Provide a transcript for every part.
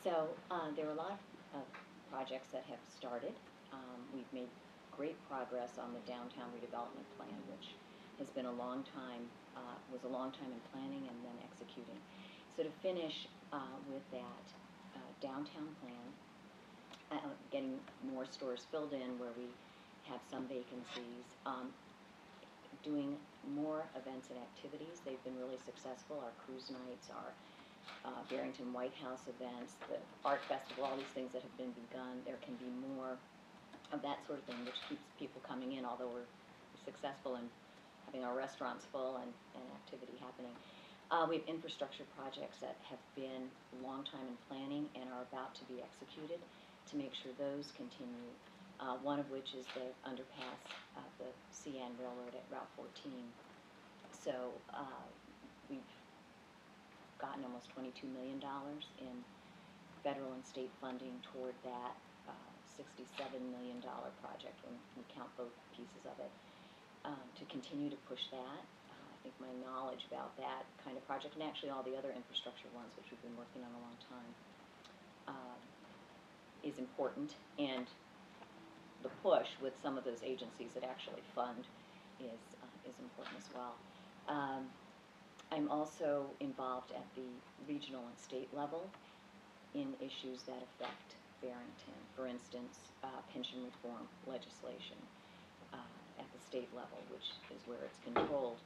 So there are a lot of projects that have started. We've made great progress on the downtown redevelopment plan, which has been a long time, was a long time in planning and then executing. So to finish with that downtown plan, getting more stores filled in where we have some vacancies, doing more events and activities. They've been really successful. Our cruise nights, our Barrington White House events, the art festival, all these things that have been begun. There can be more of that sort of thing, which keeps people coming in, although we're successful in having our restaurants full and activity happening. We have infrastructure projects that have been a long time in planning and are about to be executed to make sure those continue. One of which is the underpass of the CN Railroad at Route 14. So we've gotten almost $22 million in federal and state funding toward that $67 million project when we count both pieces of it. To continue to push that, I think my knowledge about that kind of project, and actually all the other infrastructure ones which we've been working on a long time, is important, and the push with some of those agencies that actually fund is important as well. I'm also involved at the regional and state level in issues that affect Barrington. For instance, pension reform legislation at the state level, which is where it's controlled.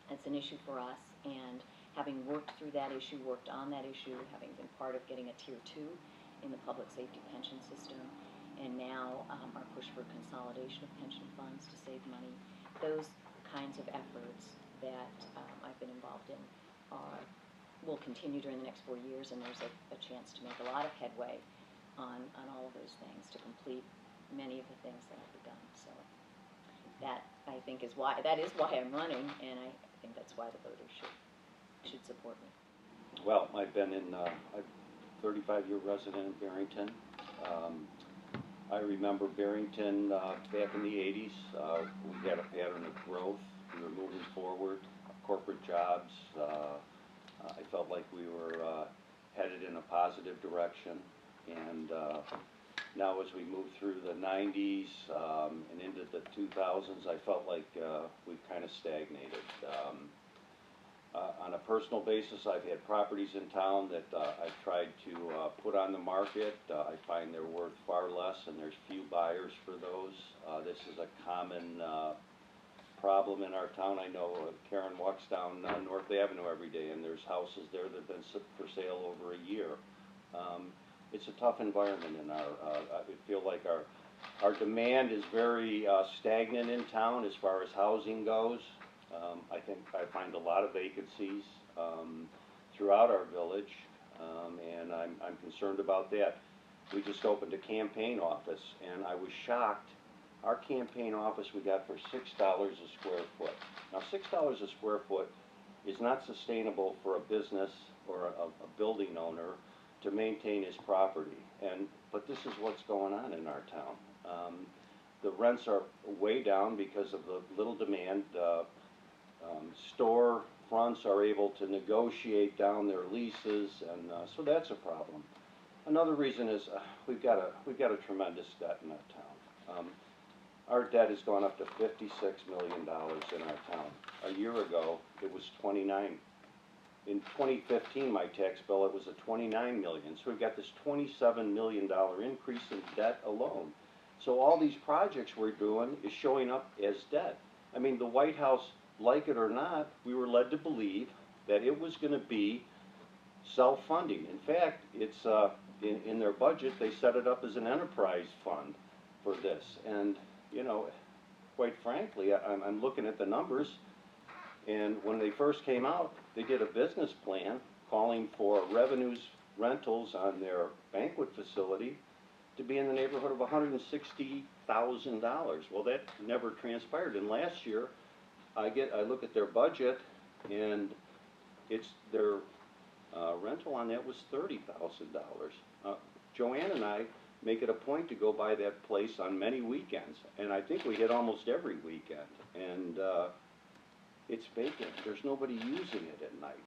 It's an issue for us, and having worked through that issue, worked on that issue, having been part of getting a Tier 2 in the public safety pension system, and now our push for consolidation of pension funds to save money, those kinds of efforts that I've been involved in will continue during the next 4 years, and there's a chance to make a lot of headway on all of those things, to complete many of the things that I've begun. So that, I think, is why I'm running, and I think that's why the voters should support me. Well, I've been in I'm a 35-year resident in Barrington. I remember Barrington back in the 80s. We had a pattern of growth. We were moving forward, corporate jobs. I felt like we were headed in a positive direction. And now as we move through the 90s and into the 2000s, I felt like we've kind of stagnated. On a personal basis, I've had properties in town that I've tried to put on the market. I find they're worth far less, and there's few buyers for those. This is a common problem in our town. I know Karen walks down North Avenue every day, and there's houses there that have been for sale over a year. It's a tough environment in our, I feel like our demand is very stagnant in town as far as housing goes. I find a lot of vacancies throughout our village, and I'm concerned about that. We just opened a campaign office, and I was shocked. Our campaign office we got for $6 a square foot. Now, $6 a square foot is not sustainable for a business or a building owner to maintain his property. But this is what's going on in our town. The rents are way down because of the little demand. Store fronts are able to negotiate down their leases, and so that's a problem. Another reason is we've got a tremendous debt in our town. Our debt has gone up to $56 million in our town. A year ago, it was 29. In 2015, my tax bill, it was a $29 million. So we've got this $27 million increase in debt alone. So all these projects we're doing is showing up as debt. I mean, the White House, like it or not, we were led to believe that it was going to be self-funding. In fact, it's in their budget, they set it up as an enterprise fund for this. And, you know, quite frankly, I'm looking at the numbers, and when they first came out, they did a business plan calling for revenues, rentals on their banquet facility to be in the neighborhood of $160,000. Well, that never transpired. And last year, I look at their budget, and their rental on that was $30,000. Joanne and I make it a point to go by that place on many weekends, and I think we hit almost every weekend. And it's vacant. There's nobody using it at night.